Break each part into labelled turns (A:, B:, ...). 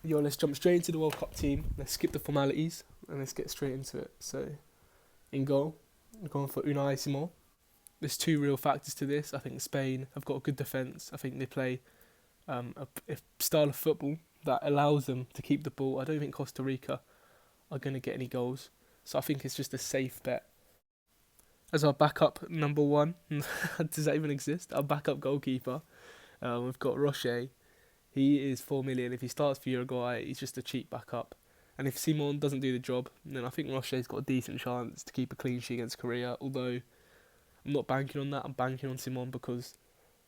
A: Yo, let's jump straight into the World Cup team. Let's skip the formalities and let's get straight into it. So, in goal, I'm going for Unai Simon. There's two real factors to this. I think Spain have got a good defence. I think they play a style of football that allows them to keep the ball. I don't think Costa Rica are going to get any goals. So I think it's just a safe bet. As our backup number one, does that even exist? Our backup goalkeeper, we've got Rocher. He is 4 million. If he starts for Uruguay, he's just a cheap backup. And if Simon doesn't do the job, then I think Rocher's got a decent chance to keep a clean sheet against Korea. Although I'm not banking on that. I'm banking on Simon because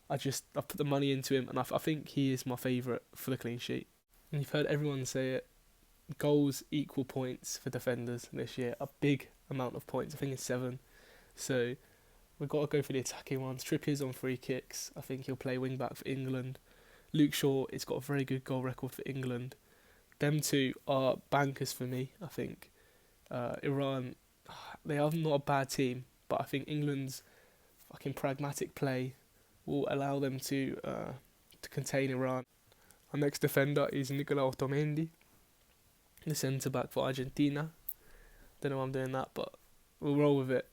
A: I put the money into him, and I think he is my favourite for the clean sheet. And you've heard everyone say it. Goals equal points for defenders this year. A big amount of points. I think it's 7. So we've got to go for the attacking ones. Trippier's on free kicks. I think he'll play wing back for England. Luke Shaw has got a very good goal record for England. Them two are bankers for me, I think. Iran, they are not a bad team, but I think England's fucking pragmatic play will allow them to contain Iran. Our next defender is Nicola Otamendi, the centre-back for Argentina. Don't know why I'm doing that, but we'll roll with it.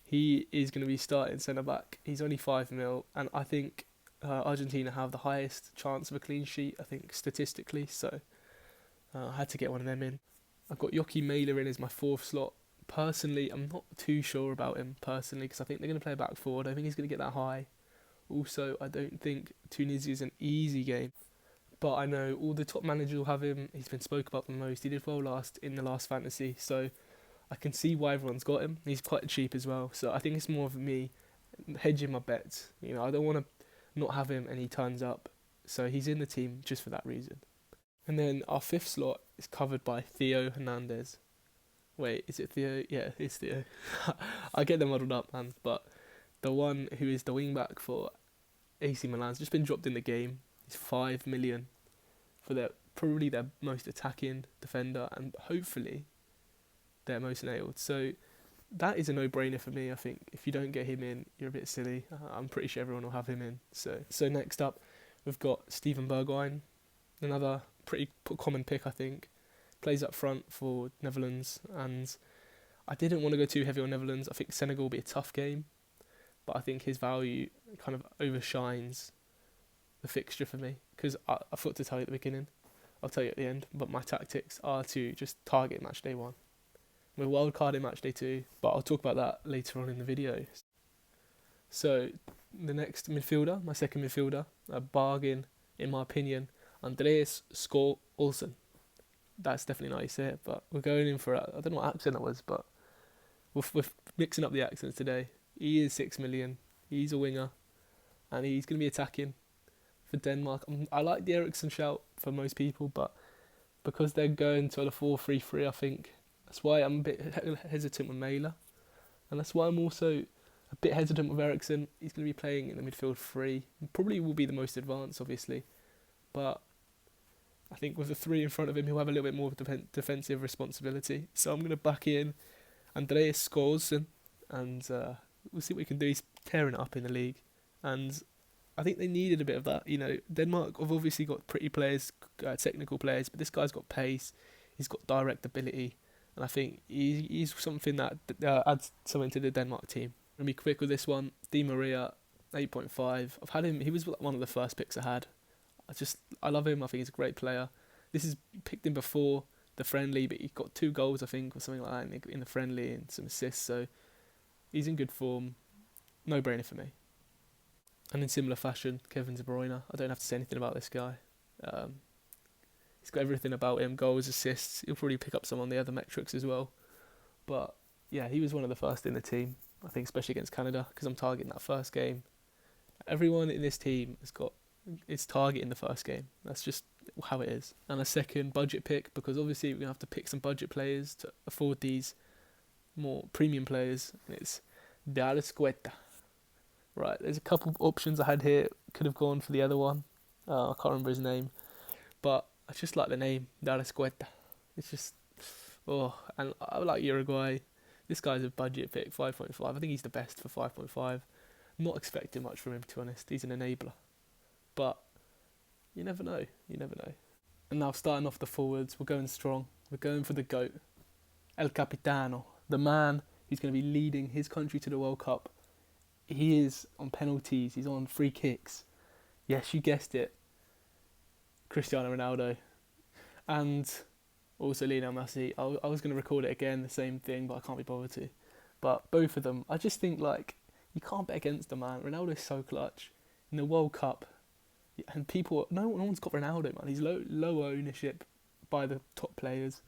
A: He is going to be starting centre-back. He's only 5 mil, and I think Argentina have the highest chance of a clean sheet, I think, statistically, so I had to get one of them in. I've got Yoki Mailer in as my 4th slot. Personally, I'm not too sure about him, because I think they're going to play back forward. I don't think he's going to get that high. Also, I don't think Tunisia is an easy game, but I know all the top managers will have him. He's been spoke about the most. He did well in the last fantasy, so I can see why everyone's got him. He's quite cheap as well, so I think it's more of me hedging my bets. I don't want to not have him and he turns up, so he's in the team just for that reason. And then our 5th slot is covered by Theo Hernandez. Wait, is it Theo? Yeah, it's Theo. I get them muddled up, man. But the one who is the wing back for AC Milan's just been dropped in the game. He's 5 million for probably their most attacking defender and hopefully their most nailed. So that is a no-brainer for me. I think if you don't get him in, you're a bit silly. I'm pretty sure everyone will have him in. So next up, we've got Steven Bergwijn, another pretty common pick, I think. Plays up front for Netherlands, and I didn't want to go too heavy on Netherlands. I think Senegal will be a tough game, but I think his value kind of overshines the fixture for me, because I forgot to tell you at the beginning. I'll tell you at the end, but my tactics are to just target match day 1. We're wildcard in match day 2, but I'll talk about that later on in the video. So the next midfielder, my second midfielder, a bargain in my opinion, Andreas Skol Olsen. That's definitely not how you say it, but we're going in for I don't know what accent that was, but we're mixing up the accents today. He is 6 million. He's a winger, and he's going to be attacking for Denmark. I like the Eriksen shout for most people, but because they're going to the 4-3-3, I think that's why I'm a bit hesitant with Mailer, and that's why I'm also a bit hesitant with Eriksen. He's going to be playing in the midfield 3. Probably will be the most advanced, obviously, but I think with the 3 in front of him, he'll have a little bit more defensive responsibility. So I'm going to back in Andreas Skålsen, and we'll see what he can do. He's tearing it up in the league, and I think they needed a bit of that. Denmark have obviously got pretty players, technical players, but this guy's got pace. He's got direct ability, and I think he's something that adds something to the Denmark team. I'm going to be quick with this one. Di Maria, 8.5. I've had him. He was one of the first picks I had. I love him. I think he's a great player. This is picked him before the friendly, but he got 2 goals, I think, or something like that in the friendly and some assists. So he's in good form. No brainer for me. And in similar fashion, Kevin De Bruyne. I don't have to say anything about this guy. He's got everything about him: goals, assists. He'll probably pick up some on the other metrics as well. But yeah, he was one of the first in the team. I think, especially against Canada, because I'm targeting that first game. Everyone in this team has got its target in the first game. That's just how it is. And a second budget pick, because obviously we're going to have to pick some budget players to afford these more premium players, and it's Dallas Guetta. Right, there's a couple of options I had here. Could have gone for the other one. I can't remember his name, but I just like the name, Dallas Guetta. It's just, and I like Uruguay. This guy's a budget pick, 5.5. I think he's the best for 5.5. Not expecting much from him, to be honest. He's an enabler. But you never know. And now starting off the forwards, we're going strong. We're going for the GOAT, El Capitano, the man who's going to be leading his country to the World Cup. He is on penalties, he's on free kicks. Yes, you guessed it, Cristiano Ronaldo. And also Lionel Messi. I was going to record it again, the same thing, but I can't be bothered to. But both of them, I just think, like, you can't bet against the man. Ronaldo's so clutch. In the World Cup, and no one's got Ronaldo, man. He's low ownership by the top players.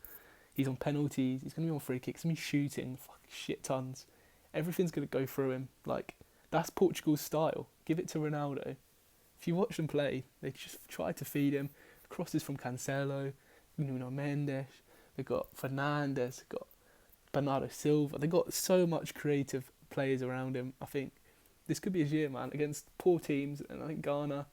A: He's on penalties. He's going to be on free kicks. He's going to be shooting shit tons. Everything's going to go through him. Like, that's Portugal's style. Give it to Ronaldo. If you watch them play, they just try to feed him. Crosses from Cancelo, Nuno Mendes. They've got Fernandes. They've got Bernardo Silva. They've got so much creative players around him. I think this could be his year, man, against poor teams. And I think Ghana,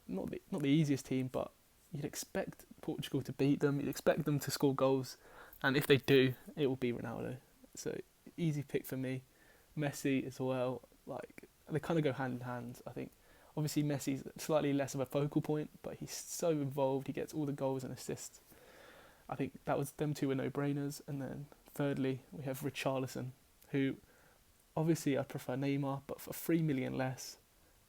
A: not the easiest team, but you'd expect Portugal to beat them. You'd expect them to score goals. And if they do, it will be Ronaldo. So, easy pick for me. Messi as well. Like, they kind of go hand in hand, I think. Obviously, Messi's slightly less of a focal point, but he's so involved. He gets all the goals and assists. I think them two were no-brainers. And then, thirdly, we have Richarlison, who, obviously, I prefer Neymar, but for 3 million less,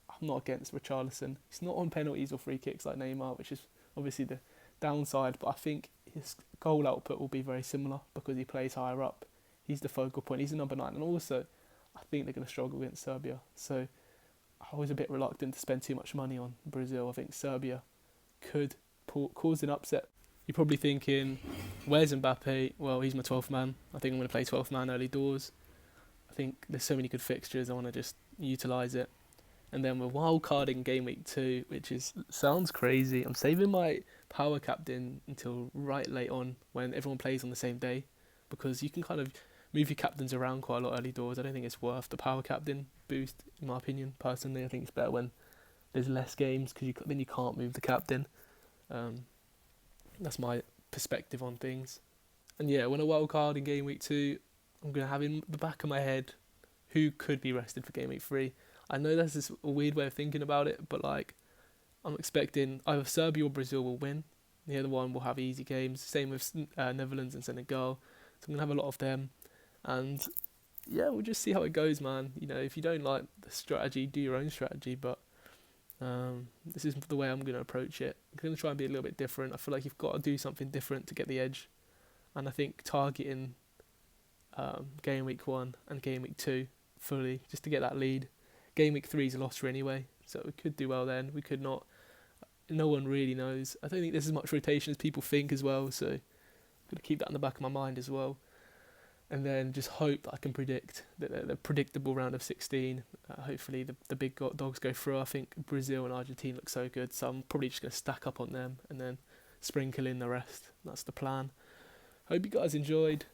A: I'm not against Richarlison. He's not on penalties or free kicks like Neymar, which is obviously the downside, but I think his goal output will be very similar because he plays higher up. He's the focal point. He's the number 9. And also, I think they're going to struggle against Serbia. So, I was a bit reluctant to spend too much money on Brazil. I think Serbia could cause an upset. You're probably thinking, where's Mbappe? Well, he's my 12th man. I think I'm going to play 12th man early doors. I think there's so many good fixtures. I want to just utilise it. And then we're wildcarding game week 2, which sounds crazy. I'm saving my power captain until right late on when everyone plays on the same day, because you can kind of move your captains around quite a lot early doors. I don't think it's worth the power captain boost, in my opinion. Personally, I think it's better when there's less games, because then you can't move the captain. That's my perspective on things. And yeah, when a wild card in game week 2, I'm going to have in the back of my head who could be rested for game week 3. I know that's just a weird way of thinking about it, but like, I'm expecting either Serbia or Brazil will win. The other one will have easy games. Same with Netherlands and Senegal. So I'm going to have a lot of them. And yeah, we'll just see how it goes, man. You know, if you don't like the strategy, do your own strategy. But this is the way I'm going to approach it. I'm going to try and be a little bit different. I feel like you've got to do something different to get the edge. And I think targeting game week 1 and game week 2 fully, just to get that lead. Game week 3 is a lottery anyway, so we could do well then. We could not. No one really knows. I don't think there's as much rotation as people think as well, so I'm going to keep that in the back of my mind as well. And then just hope that I can predict the predictable round of 16. Hopefully the big dogs go through. I think Brazil and Argentina look so good, so I'm probably just going to stack up on them and then sprinkle in the rest. That's the plan. Hope you guys enjoyed.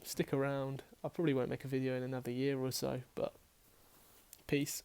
A: Stick around. I probably won't make a video in another year or so, but peace.